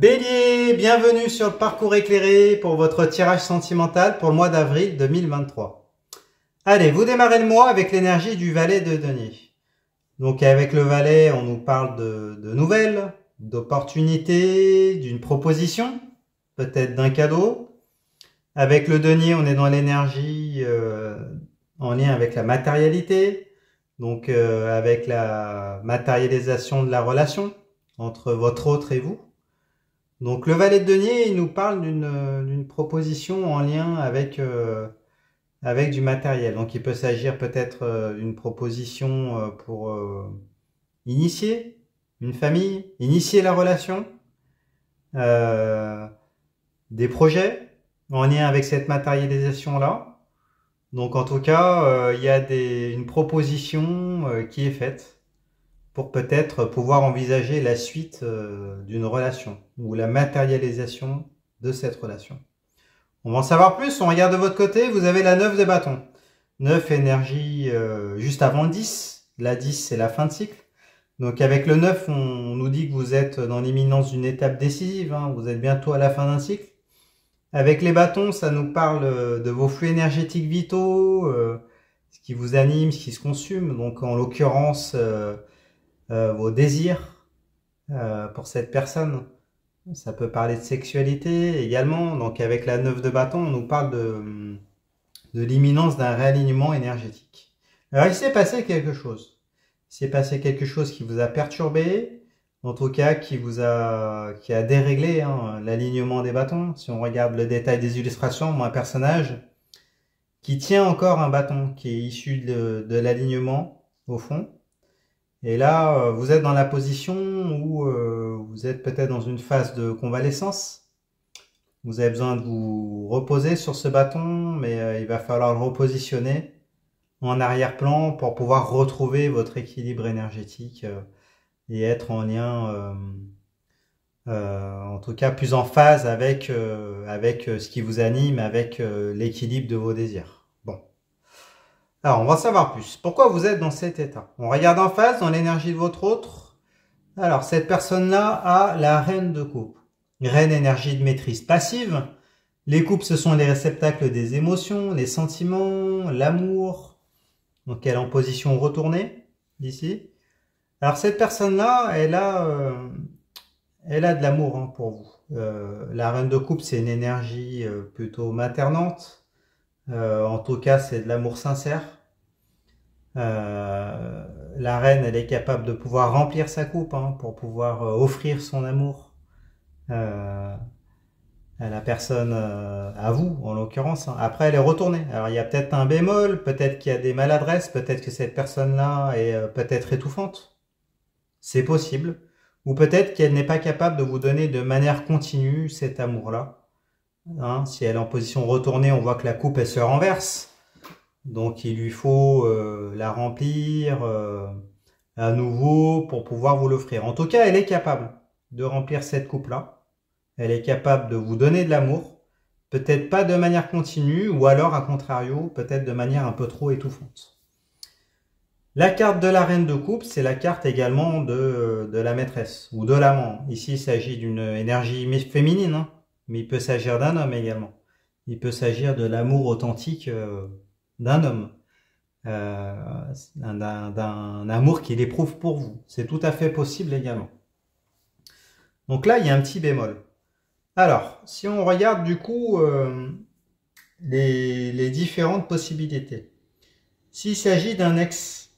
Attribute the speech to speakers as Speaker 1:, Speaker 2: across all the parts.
Speaker 1: Bélier, bienvenue sur le parcours éclairé pour votre tirage sentimental pour le mois d'avril 2023. Allez, vous démarrez le mois avec l'énergie du valet de denier. Donc avec le valet, on nous parle de nouvelles, d'opportunités, d'une proposition, peut-être d'un cadeau. Avec le denier, on est dans l'énergie en lien avec la matérialité, donc avec la matérialisation de la relation entre votre autre et vous. Donc le valet de denier, il nous parle d'une proposition en lien avec du matériel. Donc il peut s'agir peut-être d'une proposition pour initier une famille, initier la relation, des projets en lien avec cette matérialisation-là. Donc en tout cas, il y a une proposition qui est faite pour peut-être pouvoir envisager la suite d'une relation ou la matérialisation de cette relation. On va en savoir plus, on regarde de votre côté, vous avez la 9 de bâton. 9 énergie juste avant le 10, la 10 c'est la fin de cycle. Donc avec le 9, on nous dit que vous êtes dans l'imminence d'une étape décisive, hein, vous êtes bientôt à la fin d'un cycle. Avec les bâtons, ça nous parle de vos flux énergétiques vitaux, ce qui vous anime, ce qui se consume. Donc en l'occurrence, vos désirs pour cette personne. Ça peut parler de sexualité également. Donc avec la 9 de bâton, on nous parle de l'imminence d'un réalignement énergétique. Alors il s'est passé quelque chose. Il s'est passé quelque chose qui vous a perturbé, en tout cas qui a déréglé l'alignement des bâtons. Si on regarde le détail des illustrations, on voit un personnage qui tient encore un bâton qui est issu de l'alignement au fond. Et là, vous êtes dans la position où vous êtes peut-être dans une phase de convalescence. Vous avez besoin de vous reposer sur ce bâton, mais il va falloir le repositionner en arrière-plan pour pouvoir retrouver votre équilibre énergétique et être en lien, en tout cas plus en phase avec ce qui vous anime, avec l'équilibre de vos désirs. Alors, on va en savoir plus. Pourquoi vous êtes dans cet état? On regarde en face, dans l'énergie de votre autre. Alors, cette personne-là a la reine de coupe. Reine énergie de maîtrise passive. Les coupes, ce sont les réceptacles des émotions, les sentiments, l'amour. Donc, elle est en position retournée, ici. Alors, cette personne-là, elle a de l'amour pour vous. La reine de coupe, c'est une énergie plutôt maternante. En tout cas, c'est de l'amour sincère. La reine, elle est capable de pouvoir remplir sa coupe pour pouvoir offrir son amour à la personne, à vous en l'occurrence. Après, elle est retournée. Alors, il y a peut-être un bémol, peut-être qu'il y a des maladresses, peut-être que cette personne-là est peut-être étouffante. C'est possible. Ou peut-être qu'elle n'est pas capable de vous donner de manière continue cet amour-là. Si elle est en position retournée, on voit que la coupe elle se renverse, donc il lui faut la remplir à nouveau pour pouvoir vous l'offrir. En tout cas, elle est capable de remplir cette coupe là, elle est capable de vous donner de l'amour, peut-être pas de manière continue, ou alors à contrario, peut-être de manière un peu trop étouffante. La carte de la reine de coupe, c'est la carte également de la maîtresse ou de l'amant. Ici, il s'agit d'une énergie féminine, mais il peut s'agir d'un homme également. Il peut s'agir de l'amour authentique d'un homme, d'un amour qu'il éprouve pour vous. C'est tout à fait possible également. Donc là, il y a un petit bémol. Alors, si on regarde du coup les différentes possibilités. S'il s'agit d'un ex,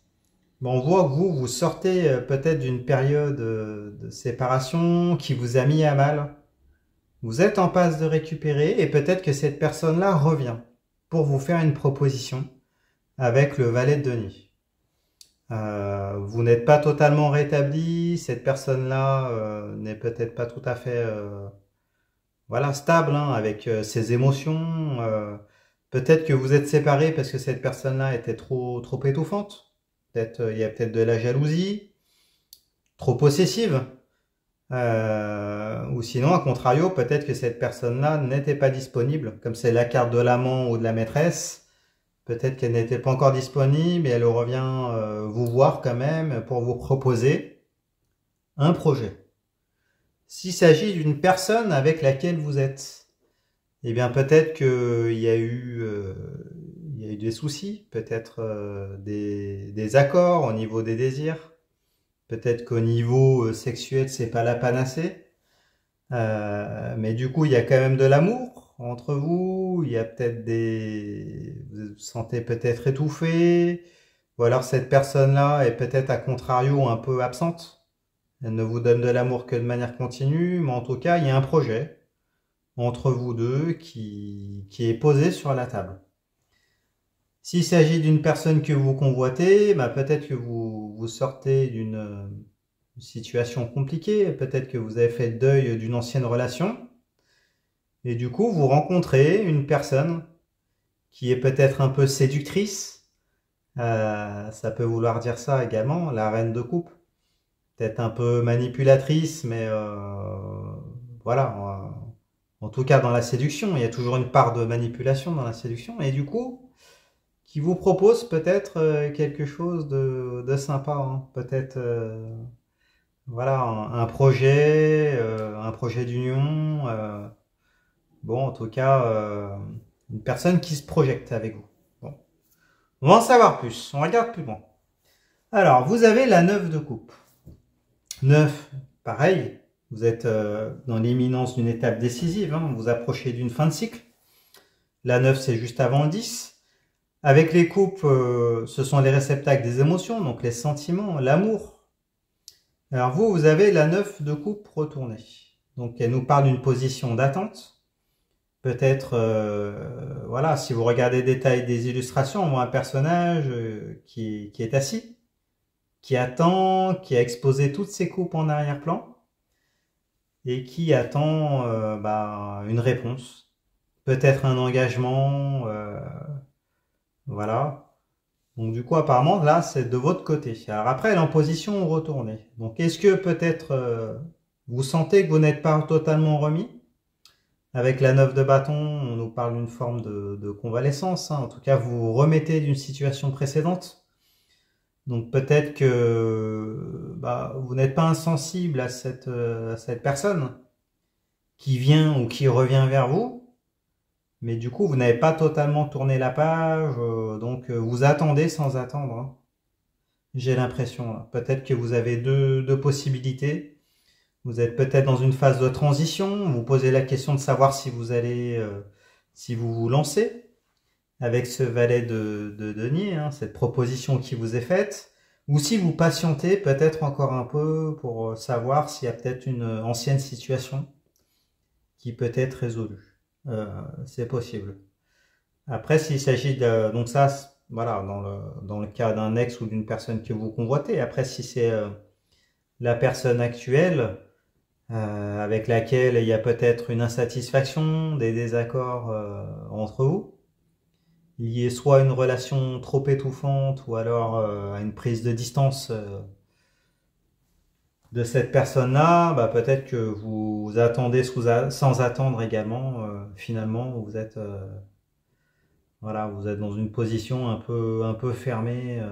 Speaker 1: on voit que vous sortez peut-être d'une période de séparation qui vous a mis à mal. Vous êtes en passe de récupérer et peut-être que cette personne-là revient pour vous faire une proposition avec le valet de denier. Vous n'êtes pas totalement rétabli, cette personne-là n'est peut-être pas tout à fait stable avec ses émotions. Peut-être que vous êtes séparés parce que cette personne-là était trop étouffante. Peut-être il y a peut-être de la jalousie, trop possessive. Ou sinon, à contrario, peut-être que cette personne-là n'était pas disponible, comme c'est la carte de l'amant ou de la maîtresse, peut-être qu'elle n'était pas encore disponible et elle revient vous voir quand même pour vous proposer un projet. S'il s'agit d'une personne avec laquelle vous êtes, eh bien peut-être qu'il y a eu des soucis, peut-être des accords au niveau des désirs, peut-être qu'au niveau sexuel c'est pas la panacée, mais du coup il y a quand même de l'amour entre vous, il y a peut-être vous vous sentez peut-être étouffé, ou alors cette personne-là est peut-être à contrario un peu absente. Elle ne vous donne de l'amour que de manière continue, mais en tout cas, il y a un projet entre vous deux qui est posé sur la table. S'il s'agit d'une personne que vous convoitez, bah peut-être que vous sortez d'une situation compliquée, peut-être que vous avez fait le deuil d'une ancienne relation, et du coup, vous rencontrez une personne qui est peut-être un peu séductrice, ça peut vouloir dire ça également, la reine de coupe, peut-être un peu manipulatrice, mais voilà, en tout cas dans la séduction, il y a toujours une part de manipulation dans la séduction, et du coup, qui vous propose peut-être quelque chose de sympa, hein. Peut-être voilà un projet d'union, bon en tout cas une personne qui se projette avec vous. Bon. On va en savoir plus, on regarde plus loin. Alors, vous avez la 9 de coupe. 9, pareil, vous êtes dans l'imminence d'une étape décisive, hein, vous approchez d'une fin de cycle. La 9, c'est juste avant le 10. Avec les coupes, ce sont les réceptacles des émotions, donc les sentiments, l'amour. Alors vous avez la 9 de coupe retournée. Donc elle nous parle d'une position d'attente. Peut-être, voilà, si vous regardez le détail des illustrations, on voit un personnage qui est assis, qui attend, qui a exposé toutes ses coupes en arrière-plan et qui attend une réponse. Peut-être un engagement, voilà. Donc du coup, apparemment, là, c'est de votre côté. Alors après, elle est en position retournée. Donc est-ce que peut-être vous sentez que vous n'êtes pas totalement remis? Avec la 9 de bâton, on nous parle d'une forme de convalescence, hein. En tout cas, vous vous remettez d'une situation précédente. Donc peut-être que vous n'êtes pas insensible à cette personne qui vient ou qui revient vers vous. Mais du coup, vous n'avez pas totalement tourné la page, donc vous attendez sans attendre, hein. J'ai l'impression. Peut-être que vous avez deux possibilités. Vous êtes peut-être dans une phase de transition. Vous posez la question de savoir si vous allez, si vous vous lancez avec ce valet de denier, hein, cette proposition qui vous est faite, ou si vous patientez peut-être encore un peu pour savoir s'il y a peut-être une ancienne situation qui peut être résolue. C'est possible. Après, s'il s'agit de... Donc ça, voilà, dans le cas d'un ex ou d'une personne que vous convoitez. Après, si c'est la personne actuelle avec laquelle il y a peut-être une insatisfaction, des désaccords entre vous, il y ait soit une relation trop étouffante ou alors une prise de distance de cette personne-là, peut-être que vous attendez sans attendre également. Finalement, vous êtes... voilà, vous êtes dans une position un peu fermée,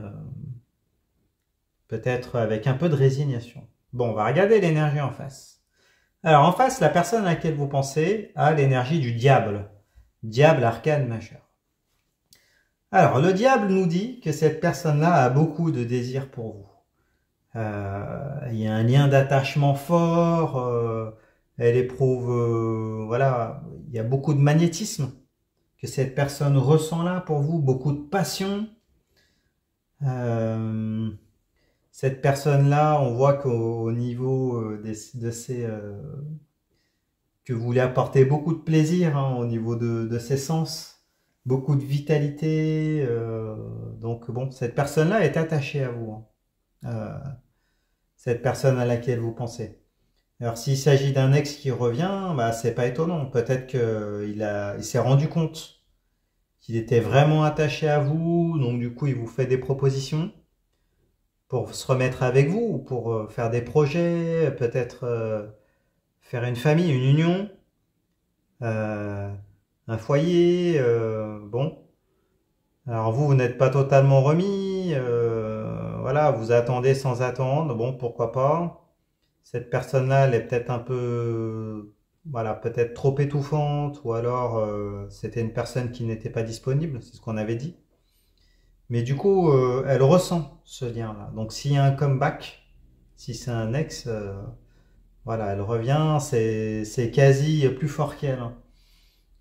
Speaker 1: peut-être avec un peu de résignation. Bon, on va regarder l'énergie en face. Alors en face, la personne à laquelle vous pensez a l'énergie du diable. Diable arcane majeur. Alors le diable nous dit que cette personne-là a beaucoup de désirs pour vous. Il y a un lien d'attachement fort, elle éprouve, voilà, il y a beaucoup de magnétisme que cette personne ressent là pour vous, beaucoup de passion. Cette personne-là, on voit qu'au niveau de ses... que vous lui apportez beaucoup de plaisir, hein, au niveau de ses sens, beaucoup de vitalité. Donc bon, cette personne-là est attachée à vous, hein. Cette personne à laquelle vous pensez. Alors s'il s'agit d'un ex qui revient, c'est pas étonnant. Peut-être qu'il s'est rendu compte qu'il était vraiment attaché à vous, donc du coup il vous fait des propositions pour se remettre avec vous, ou pour faire des projets, peut-être faire une famille, une union, un foyer, bon. Alors vous n'êtes pas totalement remis, voilà, vous attendez sans attendre, bon, pourquoi pas. cette personne-là, elle est peut-être un peu, voilà, peut-être trop étouffante, ou alors c'était une personne qui n'était pas disponible, c'est ce qu'on avait dit. Mais du coup, elle ressent ce lien-là. Donc s'il y a un comeback, si c'est un ex, voilà, elle revient, c'est quasi plus fort qu'elle, hein.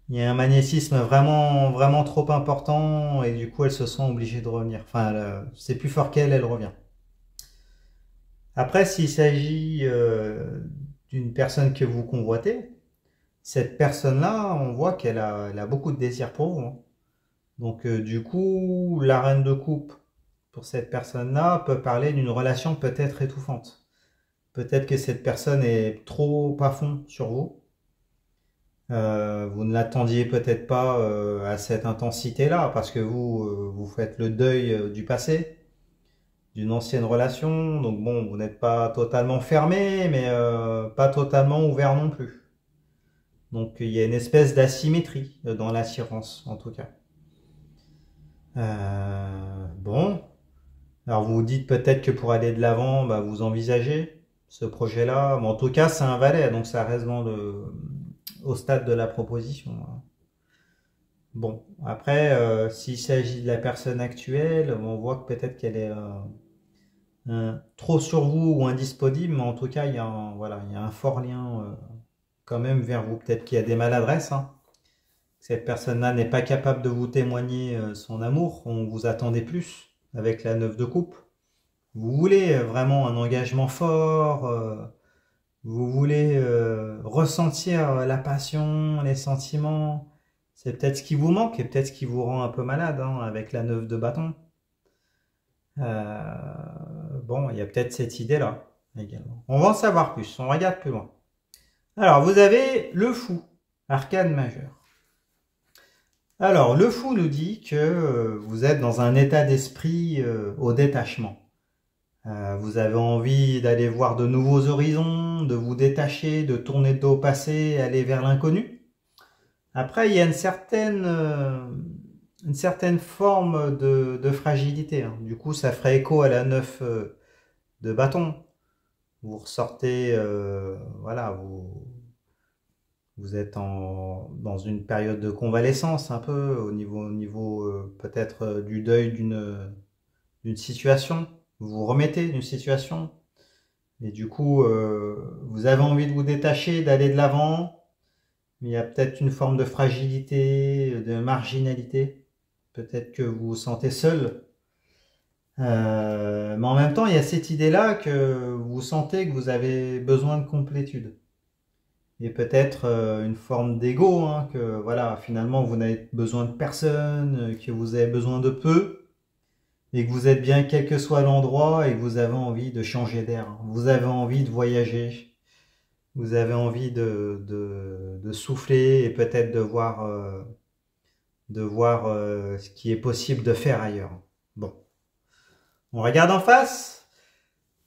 Speaker 1: Il y a un magnétisme vraiment, vraiment trop important et du coup, elle se sent obligée de revenir. Enfin, c'est plus fort qu'elle, elle revient. Après, s'il s'agit d'une personne que vous convoitez, cette personne-là, on voit elle a beaucoup de désir pour vous, hein. Donc, du coup, la reine de coupe pour cette personne-là peut parler d'une relation peut-être étouffante. Peut-être que cette personne est trop à fond sur vous. Vous ne l'attendiez peut-être pas à cette intensité-là parce que vous faites le deuil du passé, d'une ancienne relation. Donc bon, vous n'êtes pas totalement fermé, mais pas totalement ouvert non plus. Donc il y a une espèce d'asymétrie dans l'assurance, en tout cas. Bon, alors vous vous dites peut-être que pour aller de l'avant, bah, vous envisagez ce projet-là. Mais en tout cas, c'est un valet, donc ça reste au stade de la proposition, hein. Bon, après, s'il s'agit de la personne actuelle, on voit que peut-être qu'elle est trop sur vous ou indisponible, mais en tout cas, voilà, il y a un fort lien quand même vers vous. Peut-être qu'il y a des maladresses, hein. Cette personne-là n'est pas capable de vous témoigner son amour, on vous attendait plus avec la 9 de coupe. Vous voulez vraiment un engagement fort, vous voulez ressentir la passion, les sentiments. C'est peut-être ce qui vous manque et peut-être ce qui vous rend un peu malade, hein, avec la 9 de bâton. Bon, il y a peut-être cette idée-là également. On va en savoir plus, on regarde plus loin. Alors, vous avez le fou, arcane majeur. Alors, le fou nous dit que vous êtes dans un état d'esprit au détachement. Vous avez envie d'aller voir de nouveaux horizons, de vous détacher, de tourner le dos au passé, aller vers l'inconnu. Après, il y a une certaine forme de fragilité, hein. Du coup, ça ferait écho à la 9 de bâton. Vous ressortez, voilà, vous êtes dans une période de convalescence un peu au niveau peut-être du deuil d'une situation. Vous vous remettez d'une situation et du coup vous avez envie de vous détacher, d'aller de l'avant, mais il y a peut-être une forme de fragilité, de marginalité. Peut-être que vous vous sentez seul. Mais en même temps, il y a cette idée-là que vous sentez que vous avez besoin de complétude. Et peut-être une forme d'ego, hein, que voilà, finalement vous n'avez besoin de personne, que vous avez besoin de peu, et que vous êtes bien quel que soit l'endroit et que vous avez envie de changer d'air. Vous avez envie de voyager, vous avez envie de souffler et peut-être de voir ce qui est possible de faire ailleurs. Bon, on regarde en face.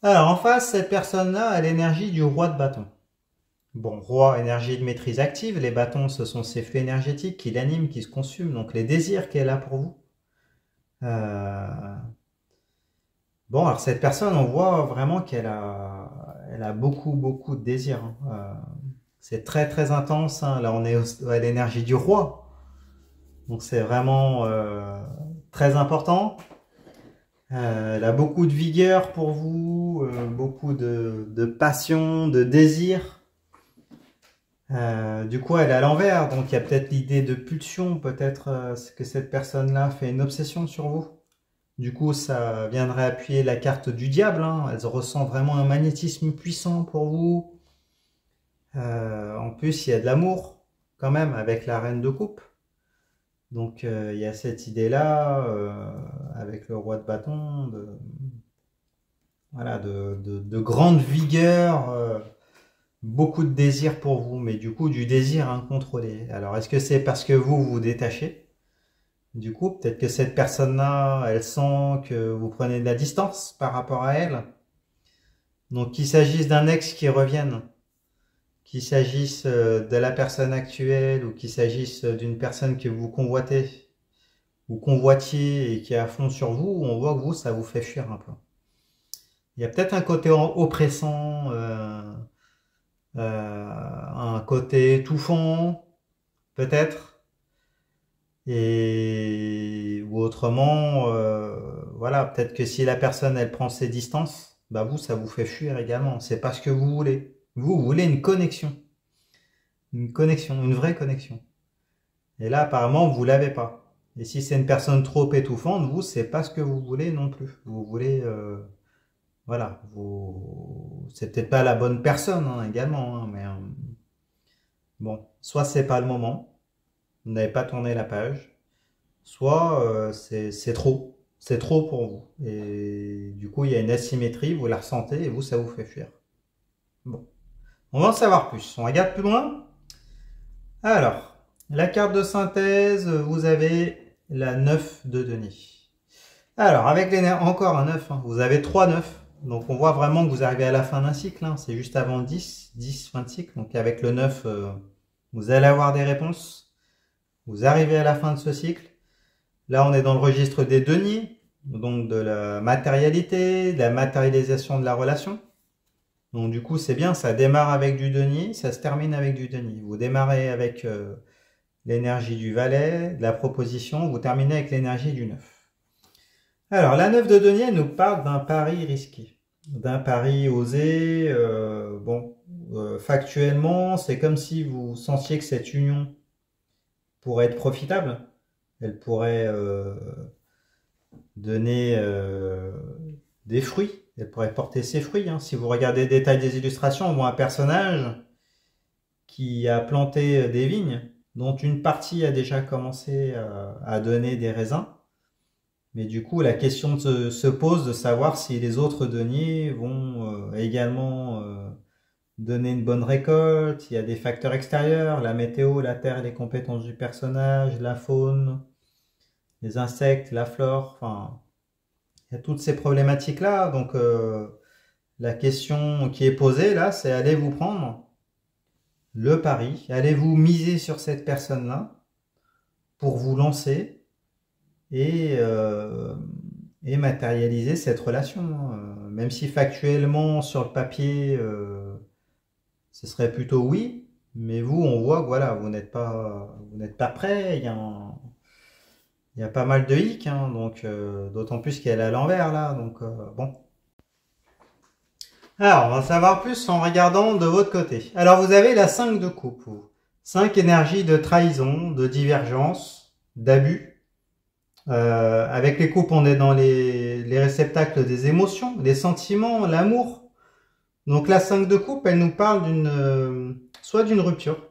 Speaker 1: Alors en face, cette personne-là a l'énergie du roi de bâton. Bon, roi, énergie de maîtrise active, les bâtons, ce sont ces flux énergétiques qui l'animent, qui se consument, donc les désirs qu'elle a pour vous. Bon, alors cette personne, on voit vraiment elle a beaucoup, beaucoup de désirs, hein. C'est très, très intense, hein. Là, on est à l'énergie du roi, donc c'est vraiment très important. Elle a beaucoup de vigueur pour vous, beaucoup de passion, de désir. Du coup, elle est à l'envers, donc il y a peut-être l'idée de pulsion, peut-être que cette personne-là fait une obsession sur vous. Du coup, ça viendrait appuyer la carte du diable, hein. Elle ressent vraiment un magnétisme puissant pour vous. En plus, il y a de l'amour, quand même, avec la reine de coupe. Donc, il y a cette idée-là, avec le roi de bâton, voilà, de grande vigueur, beaucoup de désir pour vous, mais du coup du désir incontrôlé. Alors est-ce que c'est parce que vous vous détachez? Du coup, peut-être que cette personne-là, elle sent que vous prenez de la distance par rapport à elle. Donc qu'il s'agisse d'un ex qui revienne, qu'il s'agisse de la personne actuelle ou qu'il s'agisse d'une personne que vous convoitez ou convoitiez et qui est à fond sur vous, on voit que vous, ça vous fait fuir un peu. Il y a peut-être un côté oppressant, un côté étouffant, peut-être. Et ou autrement, voilà, peut-être que si la personne elle prend ses distances, bah vous ça vous fait fuir également. C'est pas ce que vous voulez. Vous voulez une connexion, une vraie connexion. Et là apparemment vous l'avez pas. Et si c'est une personne trop étouffante, vous c'est pas ce que vous voulez non plus. Vous voulez, voilà, vous, c'est peut-être pas la bonne personne hein, également, hein, mais bon, soit c'est pas le moment, vous n'avez pas tourné la page. Soit c'est trop pour vous. Et du coup, il y a une asymétrie, vous la ressentez et vous, ça vous fait fuir. Bon, on va en savoir plus. On regarde plus loin. Alors, la carte de synthèse, vous avez la 9 de denier. Alors, avec encore un 9, hein, vous avez 3 9. Donc, on voit vraiment que vous arrivez à la fin d'un cycle. Hein, c'est juste avant le 10, fin de cycle. Donc, avec le 9, vous allez avoir des réponses. Vous arrivez à la fin de ce cycle. Là, on est dans le registre des deniers, donc de la matérialité, de la matérialisation de la relation. Donc du coup, c'est bien, ça démarre avec du denier, ça se termine avec du denier. Vous démarrez avec l'énergie du valet, de la proposition, vous terminez avec l'énergie du 9. Alors, la 9 de denier nous parle d'un pari risqué, d'un pari osé. Factuellement, c'est comme si vous sentiez que cette union pourrait être profitable. Elle pourrait donner des fruits. Elle pourrait porter ses fruits. Hein. Si vous regardez le détail des illustrations, on voit un personnage qui a planté des vignes, dont une partie a déjà commencé à donner des raisins. Mais du coup, la question se pose de savoir si les autres deniers vont également donner une bonne récolte. Il y a des facteurs extérieurs, la météo, la terre, les compétences du personnage, la faune, les insectes, la flore, enfin, il y a toutes ces problématiques-là. Donc, la question qui est posée là, c'est allez-vous prendre le pari, allez-vous miser sur cette personne-là pour vous lancer et, euh, et matérialiser cette relation. Même si factuellement, sur le papier, ce serait plutôt oui, mais vous, on voit que voilà, vous n'êtes pas prêt. Il y a pas mal de hicks, hein, donc d'autant plus qu'elle est à l'envers là, donc bon. Alors, on va en savoir plus en regardant de votre côté. Alors, vous avez la 5 de coupe. 5 énergies de trahison, de divergence, d'abus. Avec les coupes, on est dans les réceptacles des émotions, des sentiments, l'amour. Donc la 5 de coupe, elle nous parle soit d'une rupture.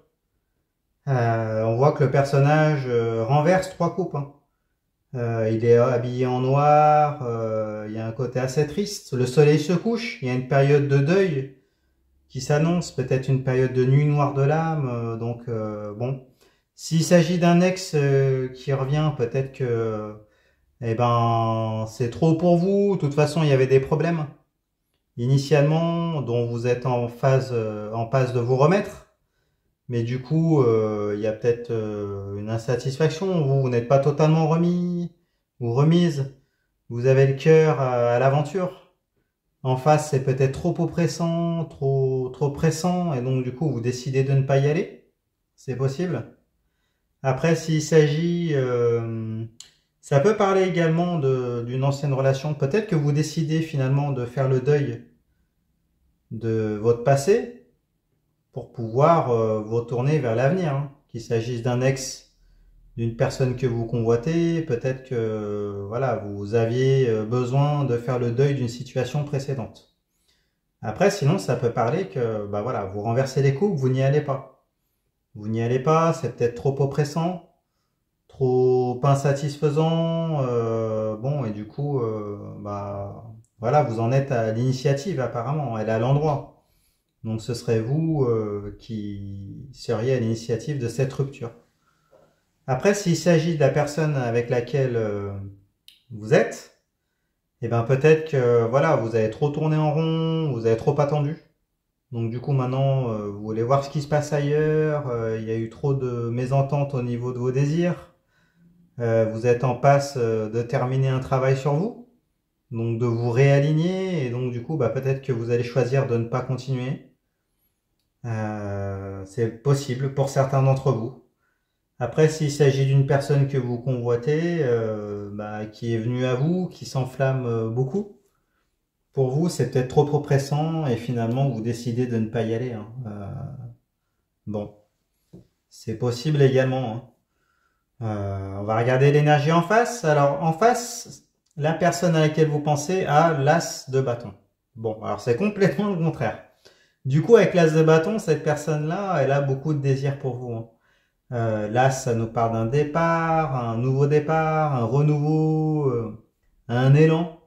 Speaker 1: On voit que le personnage renverse 3 coupes. Hein. Il est habillé en noir, il y a un côté assez triste. Le soleil se couche, il y a une période de deuil qui s'annonce, peut-être une période de nuit noire de l'âme. Bon, s'il s'agit d'un ex qui revient, peut-être que eh ben c'est trop pour vous. De toute façon, il y avait des problèmes initialement dont vous êtes en passe de vous remettre. Mais du coup, il y a peut-être une insatisfaction. Vous n'êtes pas totalement remis ou remise. Vous avez le cœur à l'aventure. En face, c'est peut-être trop oppressant, trop pressant, et donc du coup, vous décidez de ne pas y aller. C'est possible. Après, s'il s'agit, ça peut parler également d'une ancienne relation. Peut-être que vous décidez finalement de faire le deuil de votre passé pour pouvoir vous retourner vers l'avenir. Hein. Qu'il s'agisse d'un ex, d'une personne que vous convoitez, peut-être que voilà, vous aviez besoin de faire le deuil d'une situation précédente. Après, sinon, ça peut parler que bah voilà, vous renversez les coupes, vous n'y allez pas. Vous n'y allez pas, c'est peut-être trop oppressant, trop insatisfaisant, bon, et du coup, bah voilà, vous en êtes à l'initiative apparemment, elle est à l'endroit. Donc ce serait vous qui seriez à l'initiative de cette rupture. Après, s'il s'agit de la personne avec laquelle vous êtes, eh ben peut-être que voilà, vous avez trop tourné en rond, vous avez trop attendu. Donc du coup maintenant, vous voulez voir ce qui se passe ailleurs. Il y a eu trop de mésententes au niveau de vos désirs. Vous êtes en passe de terminer un travail sur vous. donc de vous réaligner, et donc du coup, bah, peut-être que vous allez choisir de ne pas continuer. C'est possible pour certains d'entre vous. Après, s'il s'agit d'une personne que vous convoitez, bah, qui est venue à vous, qui s'enflamme beaucoup, pour vous, c'est peut-être trop pressant et finalement, vous décidez de ne pas y aller, hein. Bon, c'est possible également, hein. On va regarder l'énergie en face. Alors, en face, la personne à laquelle vous pensez a l'as de bâton. Bon, alors c'est complètement le contraire. Du coup, avec l'as de bâton, cette personne-là, elle a beaucoup de désir pour vous, hein. L'as, ça nous parle d'un départ, un nouveau départ, un renouveau, un élan.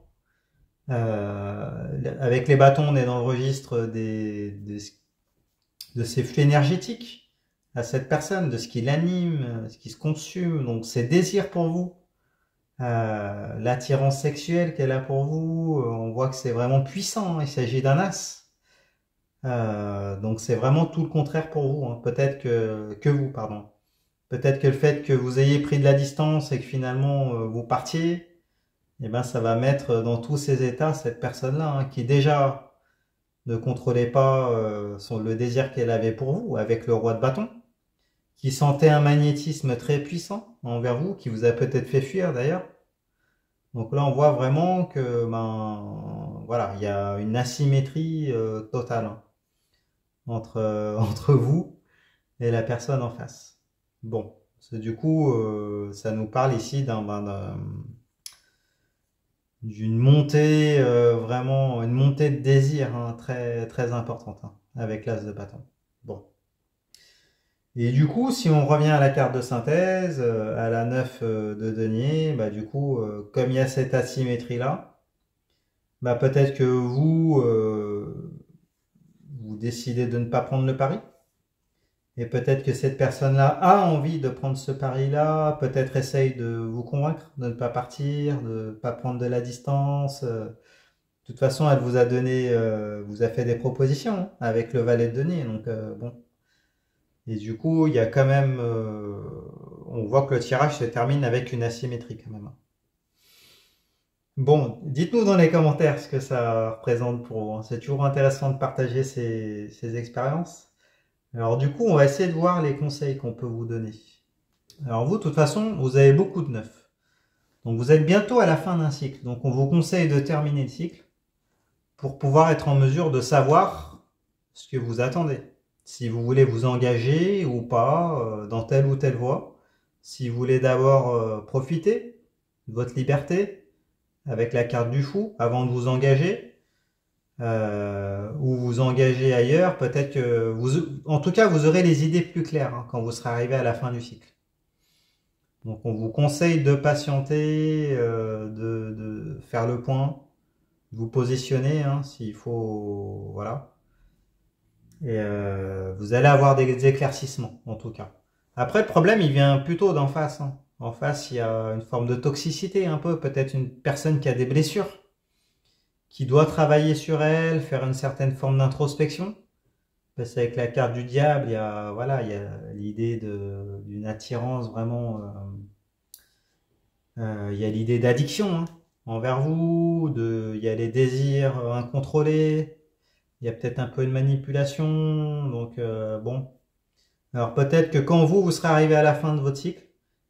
Speaker 1: Avec les bâtons, on est dans le registre de ses flux énergétiques à cette personne, de ce qui l'anime, ce qui se consume, donc ses désirs pour vous, l'attirance sexuelle qu'elle a pour vous, on voit que c'est vraiment puissant, hein, il s'agit d'un as. Donc c'est vraiment tout le contraire pour vous, hein. Peut-être que vous, pardon. Peut-être que le fait que vous ayez pris de la distance et que finalement vous partiez, eh ben ça va mettre dans tous ces états cette personne-là, hein, qui déjà ne contrôlait pas le désir qu'elle avait pour vous avec le roi de bâton, qui sentait un magnétisme très puissant envers vous, qui vous a peut-être fait fuir d'ailleurs. Donc là, on voit vraiment que voilà, il y a une asymétrie totale, hein, entre vous et la personne en face. Bon, du coup, ça nous parle ici d'une montée, vraiment une montée de désir, hein, très très importante, hein, avec l'as de bâton. Bon. Et du coup, si on revient à la carte de synthèse, à la 9 de denier, bah du coup, comme il y a cette asymétrie là, bah peut-être que vous décidez de ne pas prendre le pari. Et peut-être que cette personne-là a envie de prendre ce pari-là, peut-être essaye de vous convaincre de ne pas partir, de ne pas prendre de la distance. De toute façon, elle vous a donné, vous a fait des propositions, hein, avec le valet de denier. Donc bon. Et du coup, il y a quand même, on voit que le tirage se termine avec une asymétrie quand même. Bon, dites-nous dans les commentaires ce que ça représente pour vous, hein. C'est toujours intéressant de partager ces expériences. Alors du coup, on va essayer de voir les conseils qu'on peut vous donner. Alors vous, de toute façon, vous avez beaucoup de neuf. Donc vous êtes bientôt à la fin d'un cycle. Donc on vous conseille de terminer le cycle pour pouvoir être en mesure de savoir ce que vous attendez. Si vous voulez vous engager ou pas dans telle ou telle voie. Si vous voulez d'abord profiter de votre liberté avec la carte du fou avant de vous engager. Ou vous engager ailleurs, peut-être que en tout cas, vous aurez les idées plus claires, hein, quand vous serez arrivé à la fin du cycle. Donc, on vous conseille de patienter, de faire le point, de vous positionner, hein, s'il faut, voilà. Et vous allez avoir des éclaircissements, en tout cas. Après, le problème, il vient plutôt d'en face, hein. En face, il y a une forme de toxicité, un peu, peut-être une personne qui a des blessures, qui doit travailler sur elle, faire une certaine forme d'introspection. Parce qu'avec la carte du diable, il y a, voilà, il y a l'idée d'une attirance vraiment, il y a l'idée d'addiction, hein, envers vous, il y a les désirs incontrôlés, il y a peut-être un peu de manipulation, donc bon. Alors peut-être que quand vous serez arrivé à la fin de votre cycle,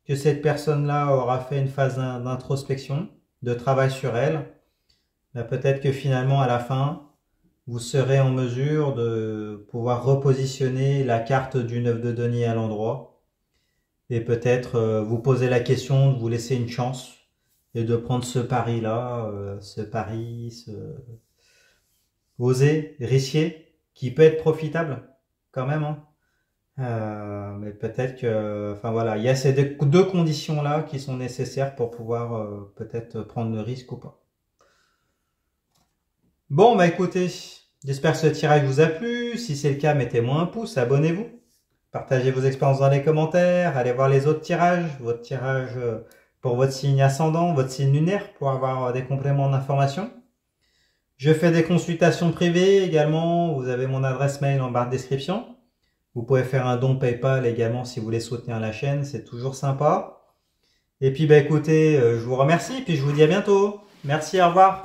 Speaker 1: que cette personne-là aura fait une phase d'introspection, de travail sur elle, bah, peut-être que finalement à la fin, vous serez en mesure de pouvoir repositionner la carte du 9 de denier à l'endroit et peut-être vous poser la question de vous laisser une chance et de prendre ce pari-là, oser, risquer, qui peut être profitable quand même, hein. Mais peut-être que, enfin voilà, il y a ces deux conditions-là qui sont nécessaires pour pouvoir peut-être prendre le risque ou pas. Bon, bah écoutez, j'espère que ce tirage vous a plu. Si c'est le cas, mettez-moi un pouce, abonnez-vous. Partagez vos expériences dans les commentaires. Allez voir les autres tirages. Votre tirage pour votre signe ascendant, votre signe lunaire, pour avoir des compléments d'information. Je fais des consultations privées également. Vous avez mon adresse mail en barre de description. Vous pouvez faire un don PayPal également si vous voulez soutenir la chaîne. C'est toujours sympa. Et puis, bah écoutez, je vous remercie. Puis je vous dis à bientôt. Merci, au revoir.